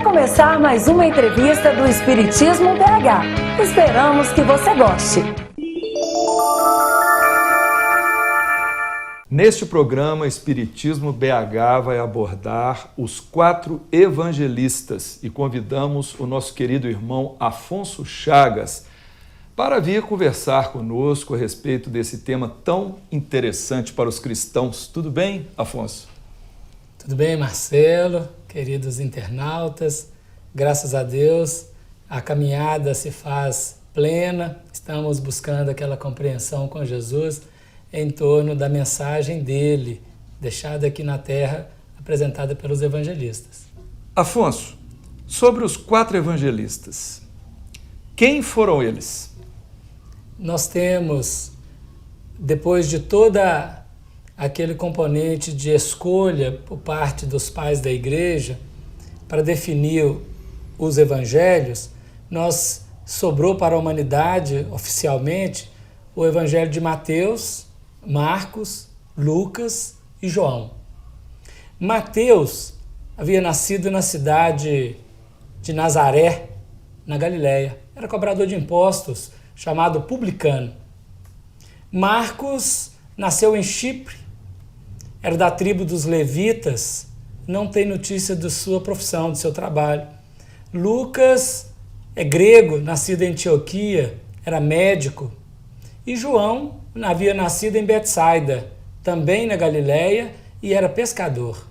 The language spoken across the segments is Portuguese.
começar mais uma entrevista do Espiritismo BH. Esperamos que você goste. Neste programa, Espiritismo BH vai abordar os 4 evangelistas e convidamos o nosso querido irmão Afonso Chagas para vir conversar conosco a respeito desse tema tão interessante para os cristãos. Tudo bem, Afonso? Tudo bem, Marcelo, queridos internautas. Graças a Deus, a caminhada se faz plena. Estamos buscando aquela compreensão com Jesus em torno da mensagem dele, deixada aqui na terra, apresentada pelos evangelistas. Afonso, sobre os 4 evangelistas, quem foram eles? Nós temos, depois de toda aquele componente de escolha por parte dos pais da igreja para definir os evangelhos, sobrou para a humanidade, oficialmente, o evangelho de Mateus, Marcos, Lucas e João. Mateus havia nascido na cidade de Nazaré, na Galileia. Era cobrador de impostos, chamado publicano. Marcos nasceu em Chipre, era da tribo dos levitas, não tem notícia de sua profissão, do seu trabalho. Lucas é grego, nascido em Antioquia, era médico. E João havia nascido em Betsaida, também na Galileia, e era pescador.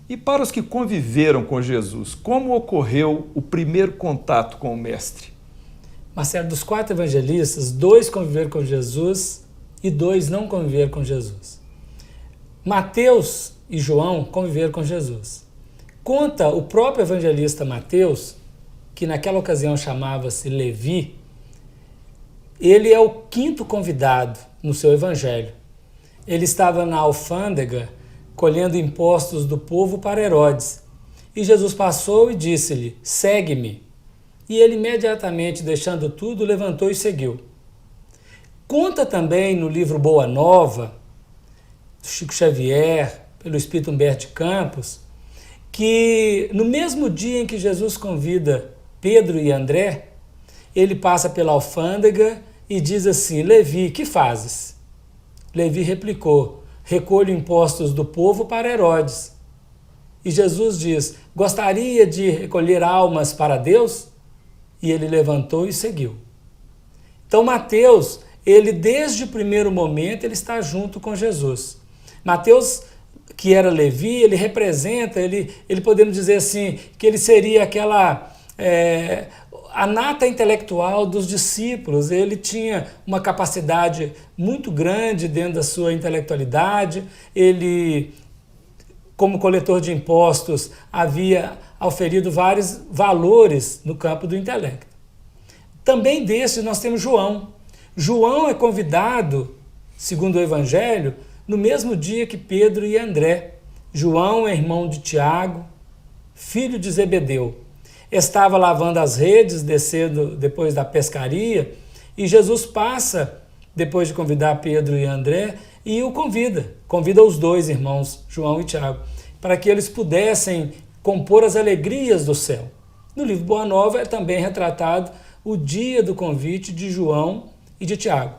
E para os que conviveram com Jesus, como ocorreu o primeiro contato com o Mestre? Marcelo, dos 4 evangelistas, 2 conviveram com Jesus e 2 não conviveram com Jesus. Mateus e João conviveram com Jesus. Conta o próprio evangelista Mateus, que naquela ocasião chamava-se Levi, ele é o 5º convidado no seu evangelho. Ele estava na alfândega colhendo impostos do povo para Herodes. E Jesus passou e disse-lhe, segue-me. E ele imediatamente, deixando tudo, levantou e seguiu. Conta também no livro Boa Nova, do Chico Xavier, pelo Espírito Humberto de Campos, que no mesmo dia em que Jesus convida Pedro e André, ele passa pela alfândega e diz assim, Levi, que fazes? Levi replicou, recolho impostos do povo para Herodes. E Jesus diz, gostaria de recolher almas para Deus? E ele levantou e seguiu. Então Mateus, ele desde o primeiro momento, ele está junto com Jesus. Mateus, que era Levi, ele representa, ele podemos dizer assim, que ele seria aquela... a nata intelectual dos discípulos. Ele tinha uma capacidade muito grande dentro da sua intelectualidade, ele, como coletor de impostos, havia auferido vários valores no campo do intelecto. Também desses nós temos João. João é convidado, segundo o Evangelho, no mesmo dia que Pedro e André. João é irmão de Tiago, filho de Zebedeu. Estava lavando as redes, descendo depois da pescaria, e Jesus passa, depois de convidar Pedro e André, e o convida os 2 irmãos, João e Tiago, para que eles pudessem compor as alegrias do céu. No livro Boa Nova é também retratado o dia do convite de João e de Tiago,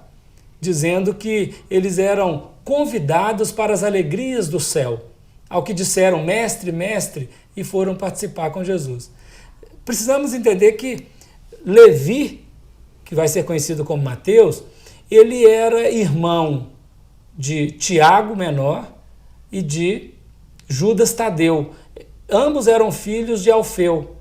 dizendo que eles eram convidados para as alegrias do céu, ao que disseram, mestre, mestre, e foram participar com Jesus. Precisamos entender que Levi, que vai ser conhecido como Mateus, ele era irmão de Tiago menor e de Judas Tadeu. Ambos eram filhos de Alfeu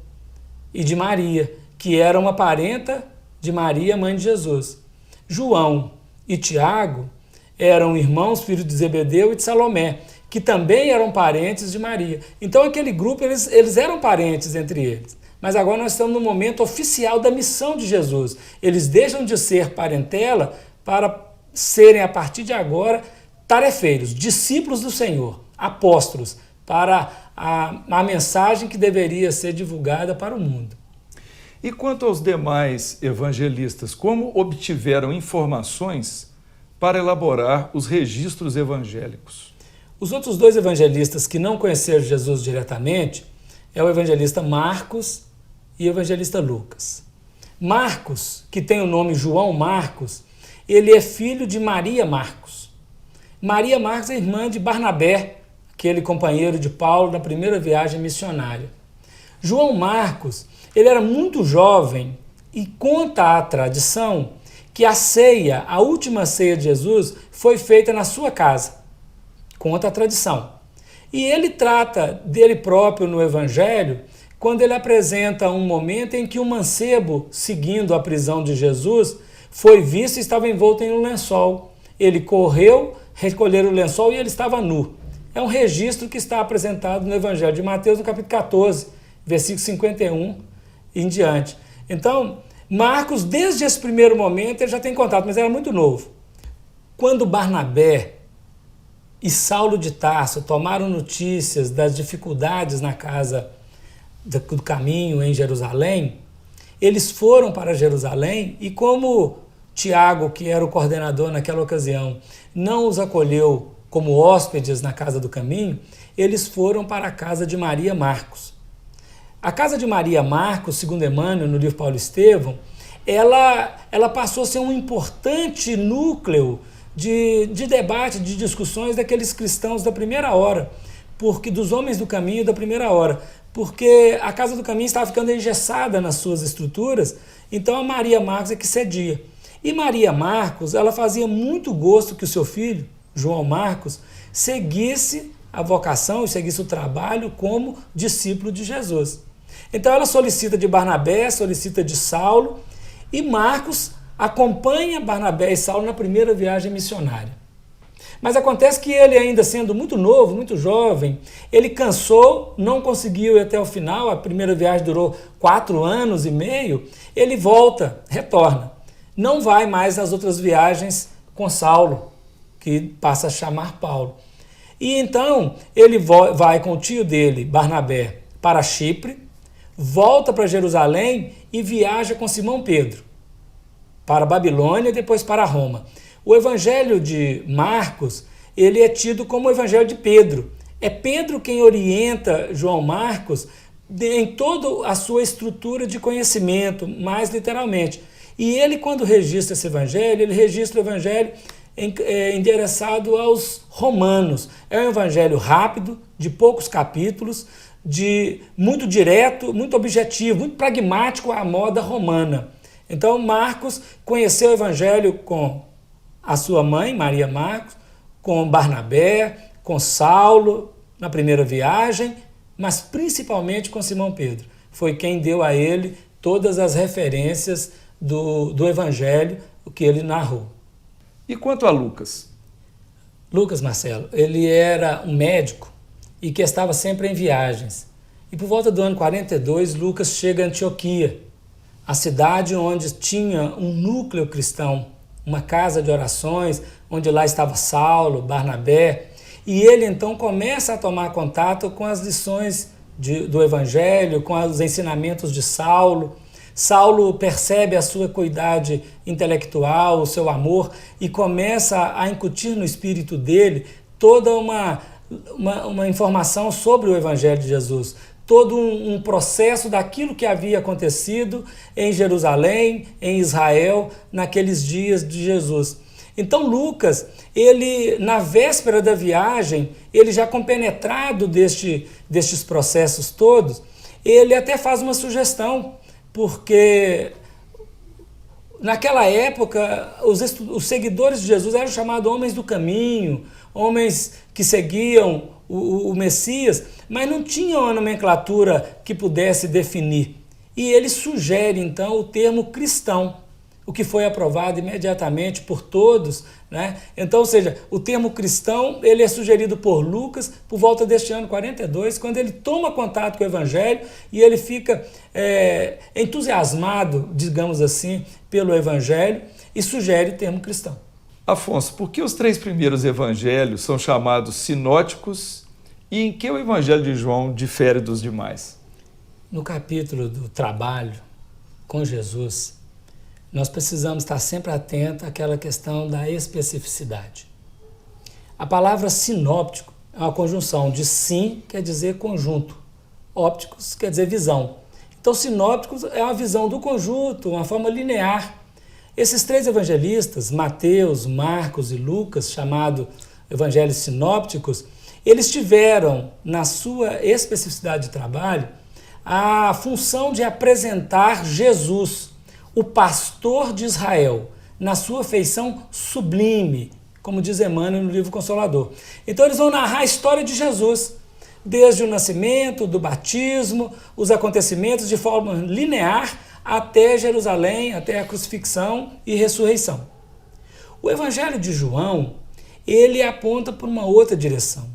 e de Maria, que era uma parenta de Maria, mãe de Jesus. João e Tiago eram irmãos, filhos de Zebedeu e de Salomé, que também eram parentes de Maria. Então aquele grupo, eles eram parentes entre eles. Mas agora nós estamos no momento oficial da missão de Jesus. Eles deixam de ser parentela para serem, a partir de agora, tarefeiros, discípulos do Senhor, apóstolos, para a mensagem que deveria ser divulgada para o mundo. E quanto aos demais evangelistas, como obtiveram informações para elaborar os registros evangélicos? Os outros 2 evangelistas que não conheceram Jesus diretamente é o evangelista Marcos e o evangelista Lucas. Marcos, que tem o nome João Marcos, ele é filho de Maria Marcos. Maria Marcos é irmã de Barnabé, aquele companheiro de Paulo na primeira viagem missionária. João Marcos, ele era muito jovem e conta a tradição que a ceia, a última ceia de Jesus, foi feita na sua casa. Conta a tradição. E ele trata dele próprio no Evangelho quando ele apresenta um momento em que um mancebo, seguindo a prisão de Jesus, foi visto e estava envolto em um lençol. Ele correu, recolher o lençol e ele estava nu. É um registro que está apresentado no Evangelho de Mateus, no capítulo 14, versículo 51 em diante. Então, Marcos, desde esse primeiro momento, ele já tem contato, mas era muito novo. Quando Barnabé e Saulo de Tarso tomaram notícias das dificuldades na casa do caminho em Jerusalém, eles foram para Jerusalém e como Tiago, que era o coordenador naquela ocasião, não os acolheu como hóspedes na casa do caminho, eles foram para a casa de Maria Marcos. A casa de Maria Marcos, segundo Emmanuel, no livro Paulo Estevão, ela passou a ser um importante núcleo de debate, de discussões daqueles cristãos da primeira hora, porque dos homens do caminho da primeira hora, porque a casa do caminho estava ficando engessada nas suas estruturas, então a Maria Marcos é que cedia. E Maria Marcos, ela fazia muito gosto que o seu filho, João Marcos, seguisse a vocação e seguisse o trabalho como discípulo de Jesus. Então ela solicita de Barnabé, solicita de Saulo, e Marcos acompanha Barnabé e Saulo na primeira viagem missionária. Mas acontece que ele, ainda sendo muito novo, muito jovem, ele cansou, não conseguiu ir até o final, a primeira viagem durou 4 anos e meio, ele volta, retorna. Não vai mais nas outras viagens com Saulo, que passa a chamar Paulo. E então ele vai com o tio dele, Barnabé, para Chipre, volta para Jerusalém e viaja com Simão Pedro para a Babilônia e depois para Roma. O evangelho de Marcos, ele é tido como o evangelho de Pedro. É Pedro quem orienta João Marcos em toda a sua estrutura de conhecimento, mais literalmente. E ele, quando registra esse evangelho, ele registra o evangelho endereçado aos romanos. É um evangelho rápido, de poucos capítulos, muito direto, muito objetivo, muito pragmático à moda romana. Então Marcos conheceu o evangelho com a sua mãe, Maria Marcos, com Barnabé, com Saulo na primeira viagem, mas principalmente com Simão Pedro. Foi quem deu a ele todas as referências do evangelho, o que ele narrou. E quanto a Lucas? Lucas, Marcelo, ele era um médico e que estava sempre em viagens. E por volta do ano 42, Lucas chega a Antioquia, a cidade onde tinha um núcleo cristão, uma casa de orações, onde lá estava Saulo, Barnabé, e ele então começa a tomar contato com as lições do Evangelho, com os ensinamentos de Saulo. Saulo percebe a sua equidade intelectual, o seu amor, e começa a incutir no espírito dele toda uma informação sobre o Evangelho de Jesus, todo um processo daquilo que havia acontecido em Jerusalém, em Israel, naqueles dias de Jesus. Então Lucas, ele na véspera da viagem, ele já compenetrado destes processos todos, ele até faz uma sugestão, porque naquela época os seguidores de Jesus eram chamados homens do caminho, homens que seguiam o Messias, mas não tinham uma nomenclatura que pudesse definir. E ele sugere, então, o termo cristão, o que foi aprovado imediatamente por todos, né? Então, ou seja, o termo cristão, ele é sugerido por Lucas por volta deste ano 42, quando ele toma contato com o Evangelho e ele fica entusiasmado, digamos assim, pelo Evangelho e sugere o termo cristão. Afonso, por que os 3 primeiros evangelhos são chamados sinóticos e em que o evangelho de João difere dos demais? No capítulo do trabalho com Jesus, nós precisamos estar sempre atentos àquela questão da especificidade. A palavra sinóptico é uma conjunção de sim, quer dizer conjunto, ópticos quer dizer visão. Então, sinópticos é uma visão do conjunto, uma forma linear. Esses três evangelistas, Mateus, Marcos e Lucas, chamado evangelhos sinópticos, eles tiveram, na sua especificidade de trabalho, a função de apresentar Jesus, o pastor de Israel, na sua feição sublime, como diz Emmanuel no livro Consolador. Então eles vão narrar a história de Jesus, desde o nascimento, do batismo, os acontecimentos de forma linear até Jerusalém, até a crucifixão e ressurreição. O Evangelho de João, ele aponta para uma outra direção.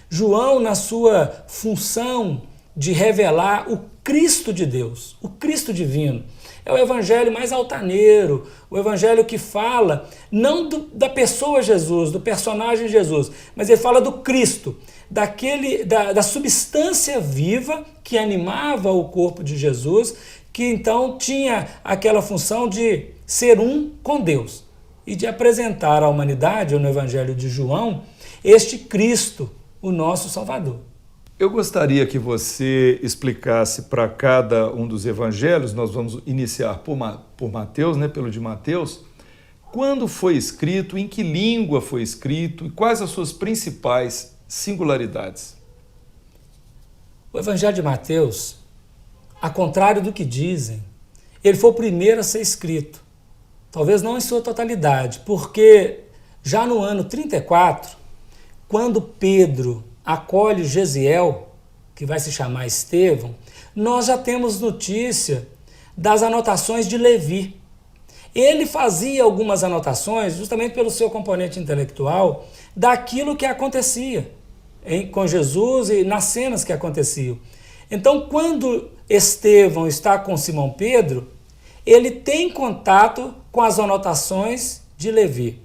João, na sua função de revelar o Cristo de Deus, o Cristo divino, é o evangelho mais altaneiro, o evangelho que fala não da pessoa Jesus, do personagem Jesus, mas ele fala do Cristo, da substância viva que animava o corpo de Jesus, que então tinha aquela função de ser um com Deus e de apresentar à humanidade, no evangelho de João, este Cristo, o nosso Salvador. Eu gostaria que você explicasse para cada um dos evangelhos, nós vamos iniciar por Mateus, pelo de Mateus, quando foi escrito, em que língua foi escrito e quais as suas principais singularidades. O evangelho de Mateus, ao contrário do que dizem, ele foi o primeiro a ser escrito. Talvez não em sua totalidade, porque já no ano 34, quando Pedro acolhe Gesiel, que vai se chamar Estevão, nós já temos notícia das anotações de Levi. Ele fazia algumas anotações, justamente pelo seu componente intelectual, daquilo que acontecia com Jesus e nas cenas que aconteciam. Então, quando Estevão está com Simão Pedro, ele tem contato com as anotações de Levi.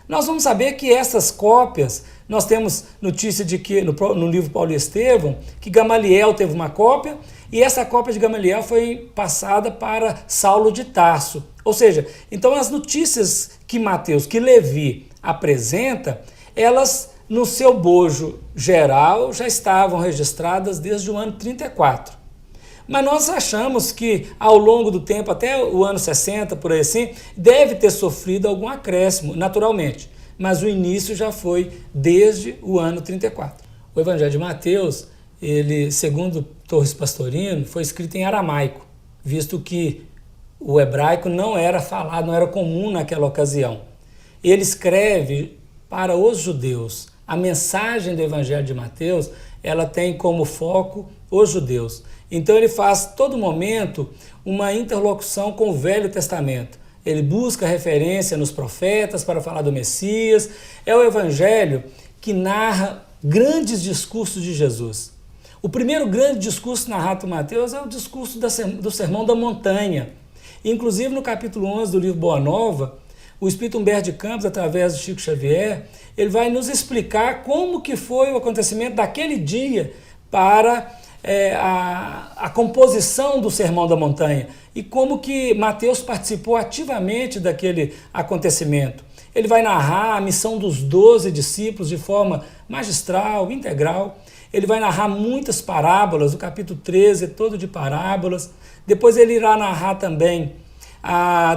Nós vamos saber que essas cópias, nós temos notícia de que no livro Paulo e Estevão, que Gamaliel teve uma cópia, e essa cópia de Gamaliel foi passada para Saulo de Tarso. Ou seja, então as notícias que Mateus, que Levi apresenta, elas no seu bojo geral já estavam registradas desde o ano 34. Mas nós achamos que ao longo do tempo, até o ano 60, por aí assim, deve ter sofrido algum acréscimo, naturalmente. Mas o início já foi desde o ano 34. O Evangelho de Mateus, ele, segundo Torres Pastorino, foi escrito em aramaico, visto que o hebraico não era falado, não era comum naquela ocasião. Ele escreve para os judeus. A mensagem do Evangelho de Mateus, ela tem como foco os judeus. Então ele faz, todo momento, uma interlocução com o Velho Testamento. Ele busca referência nos profetas para falar do Messias. É o Evangelho que narra grandes discursos de Jesus. O primeiro grande discurso narrado por Mateus é o discurso do Sermão da Montanha. Inclusive no capítulo 11 do livro Boa Nova, o Espírito Humberto de Campos, através de Chico Xavier, ele vai nos explicar como que foi o acontecimento daquele dia para a composição do Sermão da Montanha e como que Mateus participou ativamente daquele acontecimento. Ele vai narrar a missão dos 12 discípulos de forma magistral, integral. Ele vai narrar muitas parábolas, o capítulo 13 é todo de parábolas. Depois ele irá narrar também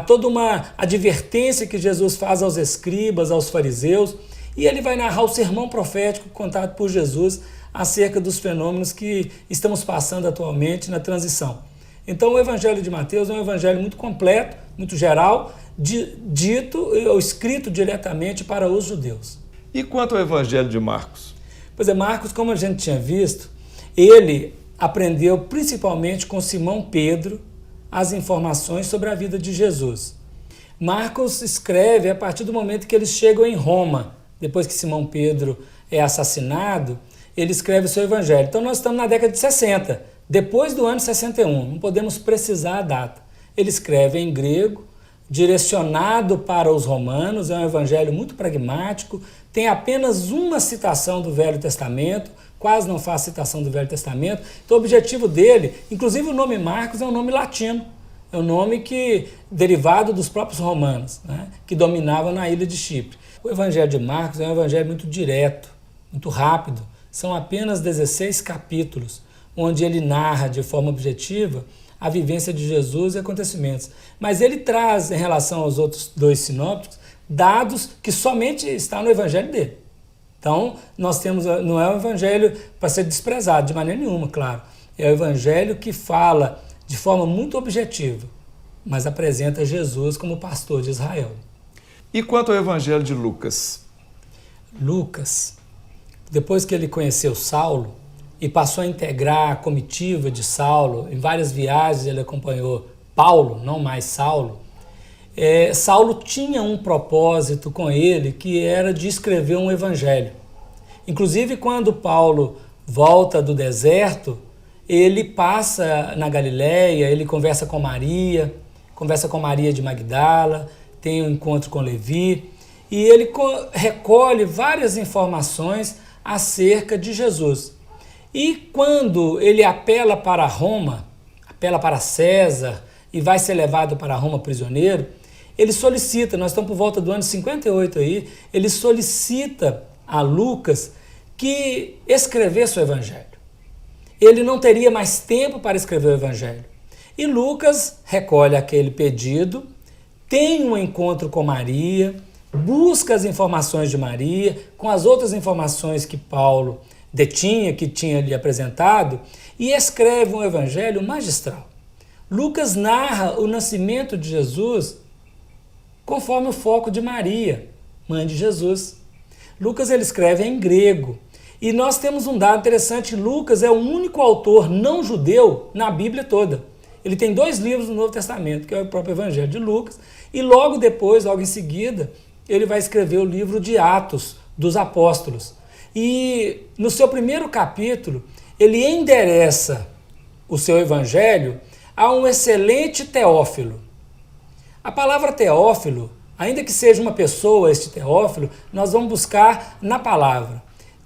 toda uma advertência que Jesus faz aos escribas, aos fariseus, e ele vai narrar o sermão profético contado por Jesus acerca dos fenômenos que estamos passando atualmente na transição. Então o Evangelho de Mateus é um evangelho muito completo, muito geral, dito ou escrito diretamente para os judeus. E quanto ao Evangelho de Marcos? Pois é, Marcos, como a gente tinha visto, ele aprendeu principalmente com Simão Pedro as informações sobre a vida de Jesus. Marcos escreve a partir do momento que eles chegam em Roma, depois que Simão Pedro é assassinado, ele escreve o seu evangelho. Então nós estamos na década de 60, depois do ano 61, não podemos precisar a data. Ele escreve em grego, direcionado para os romanos, é um evangelho muito pragmático, tem apenas uma citação do Velho Testamento, quase não faz citação do Velho Testamento. Então o objetivo dele, inclusive o nome Marcos é um nome latino, é um nome derivado dos próprios romanos, que dominavam na ilha de Chipre. O Evangelho de Marcos é um evangelho muito direto, muito rápido, são apenas 16 capítulos, onde ele narra de forma objetiva a vivência de Jesus e acontecimentos. Mas ele traz, em relação aos outros dois sinópticos, dados que somente estão no evangelho dele. Então, nós temos, não é um evangelho para ser desprezado de maneira nenhuma, claro. É o evangelho que fala de forma muito objetiva, mas apresenta Jesus como pastor de Israel. E quanto ao evangelho de Lucas? Lucas, depois que ele conheceu Saulo e passou a integrar a comitiva de Saulo, em várias viagens ele acompanhou Paulo, não mais Saulo, Saulo tinha um propósito com ele, que era de escrever um evangelho. Inclusive, quando Paulo volta do deserto, ele passa na Galileia, ele conversa com Maria de Magdala, tem um encontro com Levi, e ele recolhe várias informações acerca de Jesus. E quando ele apela para Roma, apela para César, e vai ser levado para Roma prisioneiro, ele solicita, nós estamos por volta do ano 58 aí, ele solicita a Lucas que escrevesse o evangelho. Ele não teria mais tempo para escrever o evangelho. E Lucas recolhe aquele pedido, tem um encontro com Maria, busca as informações de Maria, com as outras informações que Paulo detinha, que tinha lhe apresentado, e escreve um evangelho magistral. Lucas narra o nascimento de Jesus conforme o foco de Maria, mãe de Jesus. Lucas ele escreve em grego. E nós temos um dado interessante: Lucas é o único autor não judeu na Bíblia toda. Ele tem 2 livros no Novo Testamento, que é o próprio Evangelho de Lucas, e logo depois, logo em seguida, ele vai escrever o livro de Atos dos Apóstolos. E no seu primeiro capítulo, ele endereça o seu evangelho a um excelente Teófilo. A palavra Teófilo, ainda que seja uma pessoa, este Teófilo, nós vamos buscar na palavra.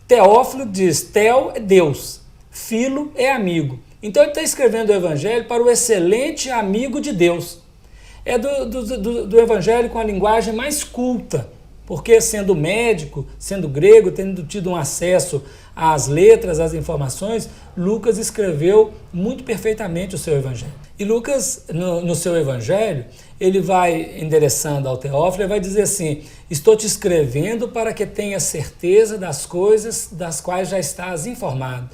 Teófilo diz, Teo é Deus, Filo é amigo. Então ele está escrevendo o evangelho para o excelente amigo de Deus. É do evangelho com a linguagem mais culta, porque sendo médico, sendo grego, tendo tido um acesso às letras, às informações, Lucas escreveu muito perfeitamente o seu evangelho. E Lucas, no seu evangelho, ele vai endereçando ao Teófilo e vai dizer assim: estou te escrevendo para que tenhas certeza das coisas das quais já estás informado.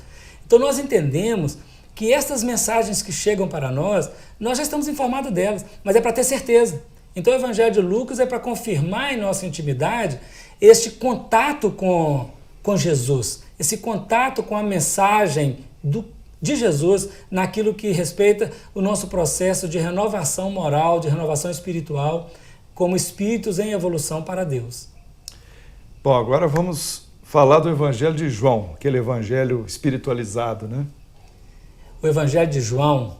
Então nós entendemos que estas mensagens que chegam para nós já estamos informados delas, mas é para ter certeza. Então o evangelho de Lucas é para confirmar em nossa intimidade este contato com Jesus, esse contato com a mensagem de Jesus naquilo que respeita o nosso processo de renovação moral, de renovação espiritual, como espíritos em evolução para Deus. Bom, agora vamos falar do evangelho de João, aquele evangelho espiritualizado, né? O evangelho de João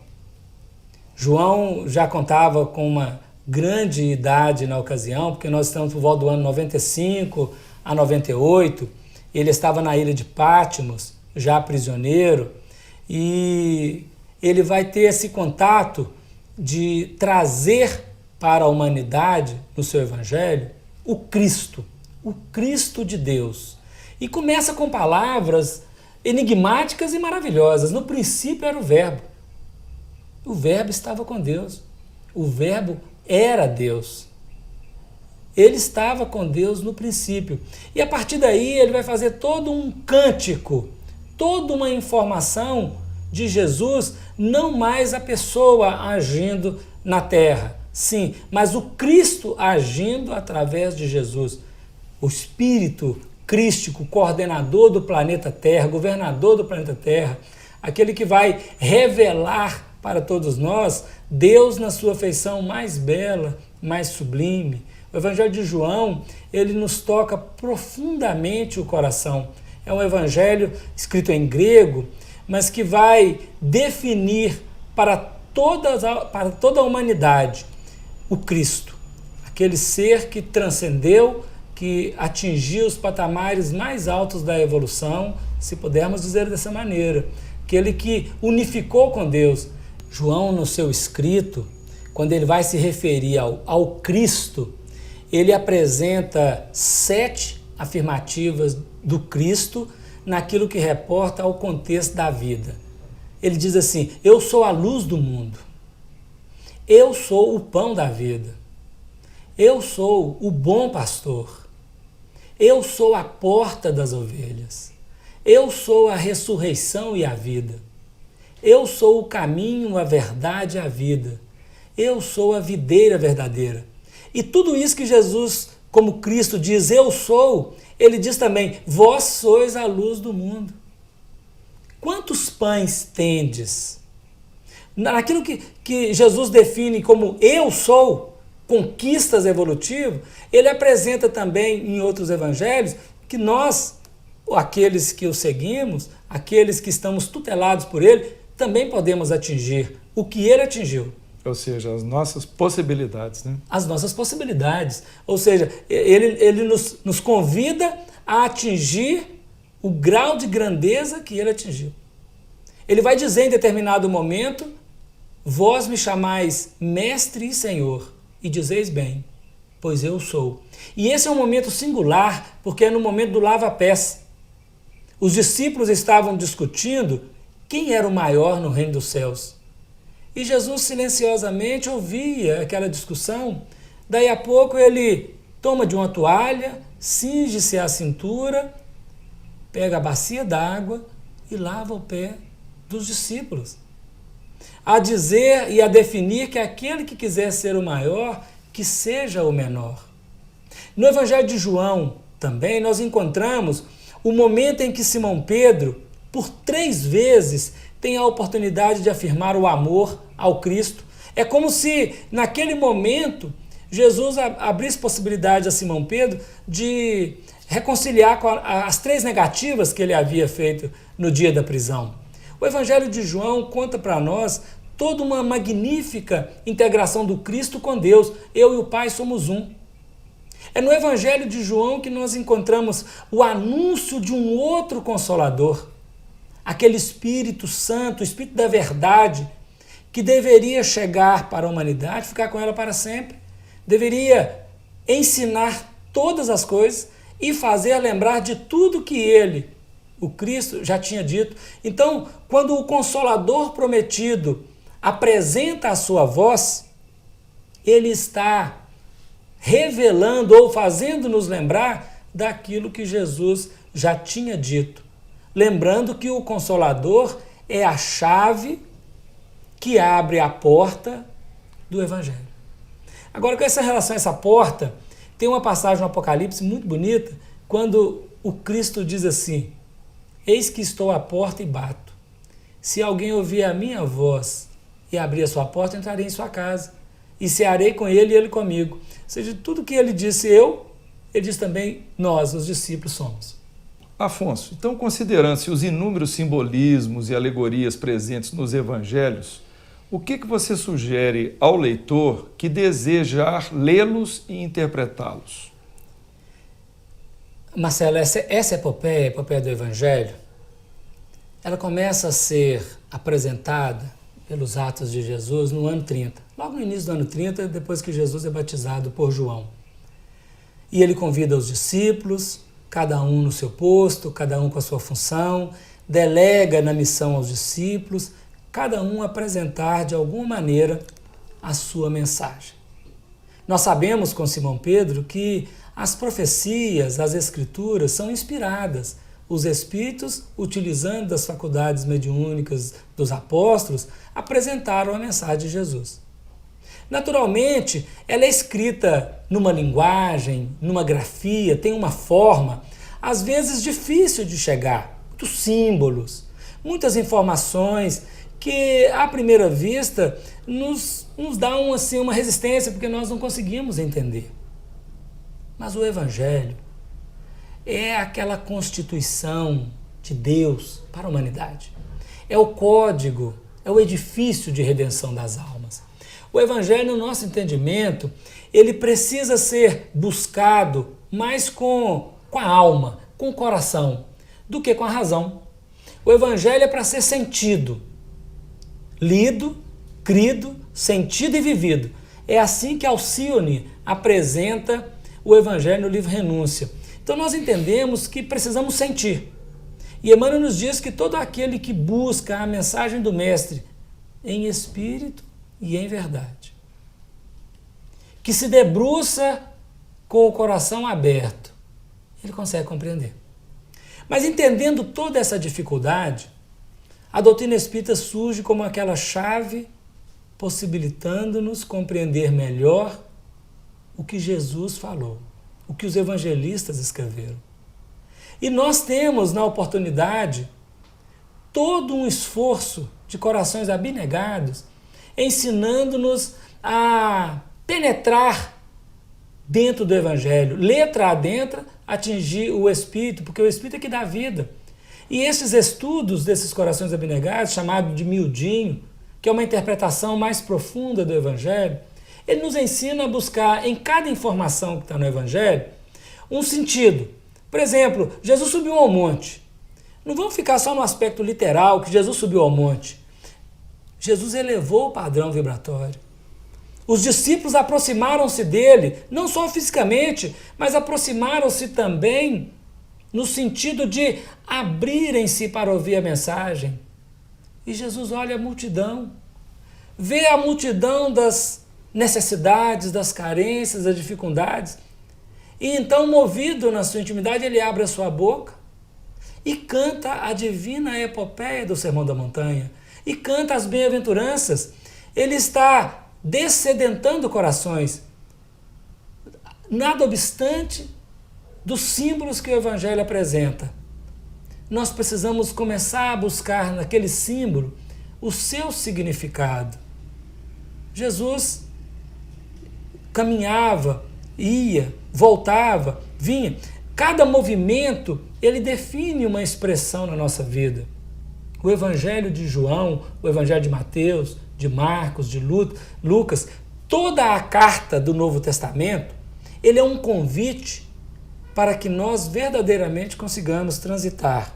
já contava com uma grande idade na ocasião, porque nós estamos por volta do ano 95 a 98, ele estava na ilha de Patmos, já prisioneiro, e ele vai ter esse contato de trazer para a humanidade, no seu evangelho, o Cristo de Deus. E começa com palavras enigmáticas e maravilhosas. No princípio era o Verbo estava com Deus, o Verbo era Deus. Ele estava com Deus no princípio. E a partir daí ele vai fazer todo um cântico, toda uma informação de Jesus, não mais a pessoa agindo na terra, sim, mas o Cristo agindo através de Jesus. O Espírito crístico, coordenador do planeta Terra, governador do planeta Terra, aquele que vai revelar para todos nós Deus na sua feição mais bela, mais sublime. O Evangelho de João, ele nos toca profundamente o coração. É um evangelho escrito em grego, mas que vai definir para toda a humanidade o Cristo, aquele ser que transcendeu, que atingiu os patamares mais altos da evolução, se pudermos dizer dessa maneira, aquele que unificou com Deus. João, no seu escrito, quando ele vai se referir ao Cristo, ele apresenta 7 afirmativas do Cristo naquilo que reporta ao contexto da vida. ele diz assim: eu sou a luz do mundo, eu sou o pão da vida, eu sou o bom pastor, eu sou a porta das ovelhas, eu sou a ressurreição e a vida, eu sou o caminho, a verdade e a vida, eu sou a videira verdadeira. E tudo isso que Jesus, como Cristo, diz, eu sou, ele diz também, vós sois a luz do mundo. Quantos pães tendes? Naquilo que Jesus define como eu sou, conquistas evolutivas, ele apresenta também em outros evangelhos que nós, aqueles que o seguimos, aqueles que estamos tutelados por ele, também podemos atingir o que ele atingiu. Ou seja, as nossas possibilidades, né? As nossas possibilidades. Ou seja, ele nos convida a atingir o grau de grandeza que ele atingiu. Ele vai dizer em determinado momento, vós me chamais mestre e senhor, e dizeis bem, pois eu sou. E esse é um momento singular, porque é no momento do lava-pés. Os discípulos estavam discutindo quem era o maior no reino dos céus. E Jesus silenciosamente ouvia aquela discussão. Daí a pouco ele toma de uma toalha, cinge-se a cintura, pega a bacia d'água e lava o pé dos discípulos. A dizer e a definir que aquele que quiser ser o maior, que seja o menor. No Evangelho de João também nós encontramos o momento em que Simão Pedro, por 3 vezes, tem a oportunidade de afirmar o amor ao Cristo. É como se, naquele momento, Jesus abrisse possibilidade a Simão Pedro de reconciliar com as 3 negativas que ele havia feito no dia da prisão. O Evangelho de João conta para nós toda uma magnífica integração do Cristo com Deus. Eu e o Pai somos um. É no Evangelho de João que nós encontramos o anúncio de um outro Consolador, aquele Espírito Santo, o Espírito da verdade, que deveria chegar para a humanidade, ficar com ela para sempre, deveria ensinar todas as coisas e fazer lembrar de tudo que ele, o Cristo, já tinha dito. Então, quando o Consolador prometido apresenta a sua voz, ele está revelando ou fazendo-nos lembrar daquilo que Jesus já tinha dito. Lembrando que o Consolador é a chave que abre a porta do Evangelho. Agora, com essa relação a essa porta, tem uma passagem no Apocalipse muito bonita, quando o Cristo diz assim: eis que estou à porta e bato. Se alguém ouvir a minha voz e abrir a sua porta, entrarei em sua casa, e cearei com ele e ele comigo. Ou seja, tudo que ele disse ele diz também nós, os discípulos, somos. Afonso, então, considerando-se os inúmeros simbolismos e alegorias presentes nos evangelhos, o que você sugere ao leitor que desejar lê-los e interpretá-los? Marcelo, essa epopeia, a epopeia do Evangelho, ela começa a ser apresentada pelos Atos de Jesus no ano 30. Logo no início do ano 30, depois que Jesus é batizado por João. E ele convida os discípulos, cada um no seu posto, cada um com a sua função, delega na missão aos discípulos, cada um apresentar de alguma maneira a sua mensagem. Nós sabemos com Simão Pedro que as profecias, as escrituras são inspiradas. Os espíritos, utilizando das faculdades mediúnicas dos apóstolos, apresentaram a mensagem de Jesus. Naturalmente, ela é escrita numa linguagem, numa grafia, tem uma forma, às vezes difícil de chegar, muitos símbolos, muitas informações que, à primeira vista, nos dão assim, uma resistência, porque nós não conseguimos entender. Mas o Evangelho é aquela constituição de Deus para a humanidade. É o código, é o edifício de redenção das almas. O Evangelho, no nosso entendimento, ele precisa ser buscado mais com a alma, com o coração, do que com a razão. O Evangelho é para ser sentido, lido, crido, sentido e vivido. É assim que Alcione apresenta o Evangelho no livro Renúncia. Então nós entendemos que precisamos sentir. E Emmanuel nos diz que todo aquele que busca a mensagem do Mestre em espírito e em verdade, que se debruça com o coração aberto, ele consegue compreender. Mas entendendo toda essa dificuldade, a doutrina espírita surge como aquela chave possibilitando-nos compreender melhor o que Jesus falou, o que os evangelistas escreveram. E nós temos, na oportunidade, todo um esforço de corações abnegados, ensinando-nos a penetrar dentro do Evangelho, letra adentro, atingir o Espírito, porque o Espírito é que dá vida. E esses estudos desses corações abnegados, chamado de miudinho, que é uma interpretação mais profunda do Evangelho, ele nos ensina a buscar em cada informação que está no Evangelho um sentido. Por exemplo, Jesus subiu ao monte. Não vamos ficar só no aspecto literal, que Jesus subiu ao monte. Jesus elevou o padrão vibratório. Os discípulos aproximaram-se dele, não só fisicamente, mas aproximaram-se também no sentido de abrirem-se para ouvir a mensagem. E Jesus olha a multidão, vê a multidão das necessidades, das carências, das dificuldades, e então, movido na sua intimidade, ele abre a sua boca e canta a divina epopeia do Sermão da Montanha, e canta as bem-aventuranças. Ele está dessedentando corações, nada obstante dos símbolos que o Evangelho apresenta. Nós precisamos começar a buscar naquele símbolo o seu significado. Jesus caminhava, ia, voltava, vinha. Cada movimento, ele define uma expressão na nossa vida. O Evangelho de João, o Evangelho de Mateus, de Marcos, de Lucas, toda a carta do Novo Testamento, ele é um convite para que nós verdadeiramente consigamos transitar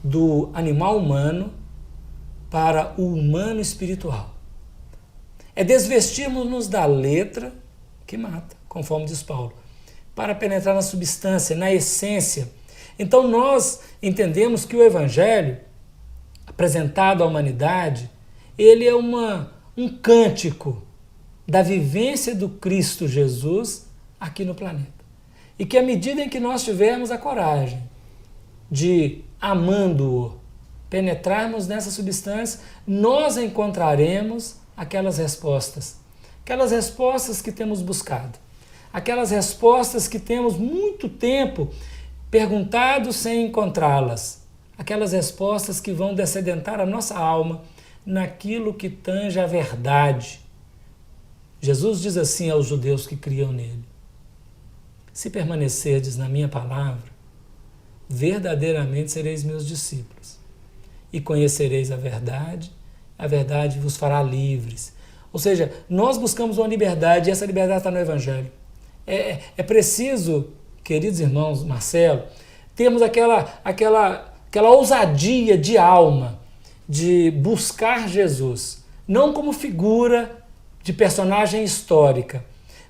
do animal humano para o humano espiritual. É desvestirmos-nos da letra que mata, conforme diz Paulo, para penetrar na substância, na essência. Então nós entendemos que o Evangelho apresentado à humanidade, ele é um cântico da vivência do Cristo Jesus aqui no planeta. E que à medida em que nós tivermos a coragem de, amando-o, penetrarmos nessa substância, nós encontraremos aquelas respostas que temos buscado, aquelas respostas que temos muito tempo perguntado sem encontrá-las, aquelas respostas que vão descedentar a nossa alma naquilo que tange a verdade. Jesus diz assim aos judeus que criam nele: se permanecerdes na minha palavra, verdadeiramente sereis meus discípulos, e conhecereis a verdade vos fará livres. Ou seja, nós buscamos uma liberdade, e essa liberdade está no Evangelho. É preciso, queridos irmãos, Marcelo, termos aquela ousadia de alma de buscar Jesus, não como figura de personagem histórica,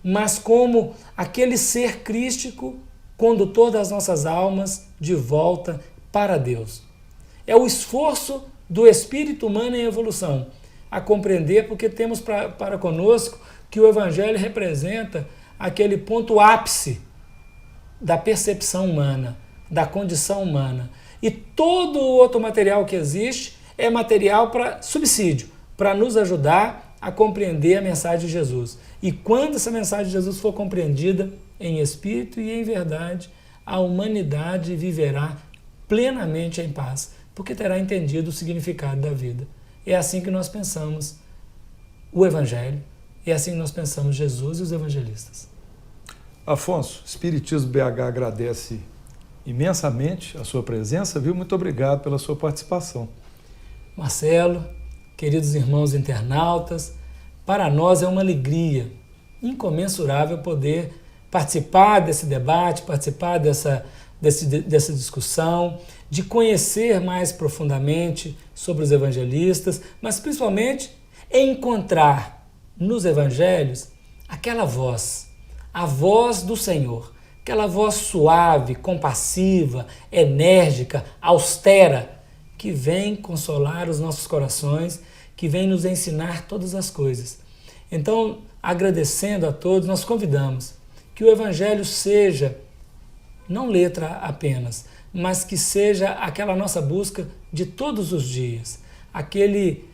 mas como aquele ser crístico, condutor das nossas almas de volta para Deus. É o esforço do espírito humano em evolução a compreender, porque temos para conosco que o Evangelho representa aquele ponto ápice da percepção humana, da condição humana. E todo o outro material que existe é material para subsídio, para nos ajudar a compreender a mensagem de Jesus. E quando essa mensagem de Jesus for compreendida em espírito e em verdade, a humanidade viverá plenamente em paz, porque terá entendido o significado da vida. É assim que nós pensamos o Evangelho, é assim que nós pensamos Jesus e os evangelistas. Afonso, Espiritismo BH agradece imensamente a sua presença, viu? Muito obrigado pela sua participação. Marcelo, queridos irmãos internautas, para nós é uma alegria incomensurável poder participar desse debate, participar dessa discussão, de conhecer mais profundamente sobre os evangelistas, mas principalmente encontrar nos evangelhos aquela voz, a voz do Senhor, aquela voz suave, compassiva, enérgica, austera, que vem consolar os nossos corações, que vem nos ensinar todas as coisas. Então, agradecendo a todos, nós convidamos que o Evangelho seja, não letra apenas, mas que seja aquela nossa busca de todos os dias, aquele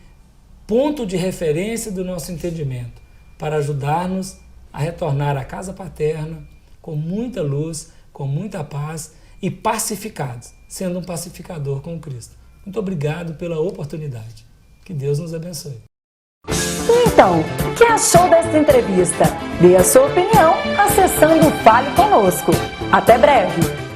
ponto de referência do nosso entendimento, para ajudar-nos a retornar à casa paterna com muita luz, com muita paz e pacificados, sendo um pacificador com Cristo. Muito obrigado pela oportunidade. Que Deus nos abençoe. Então, o que achou desta entrevista? Dê a sua opinião acessando o Fale Conosco. Até breve!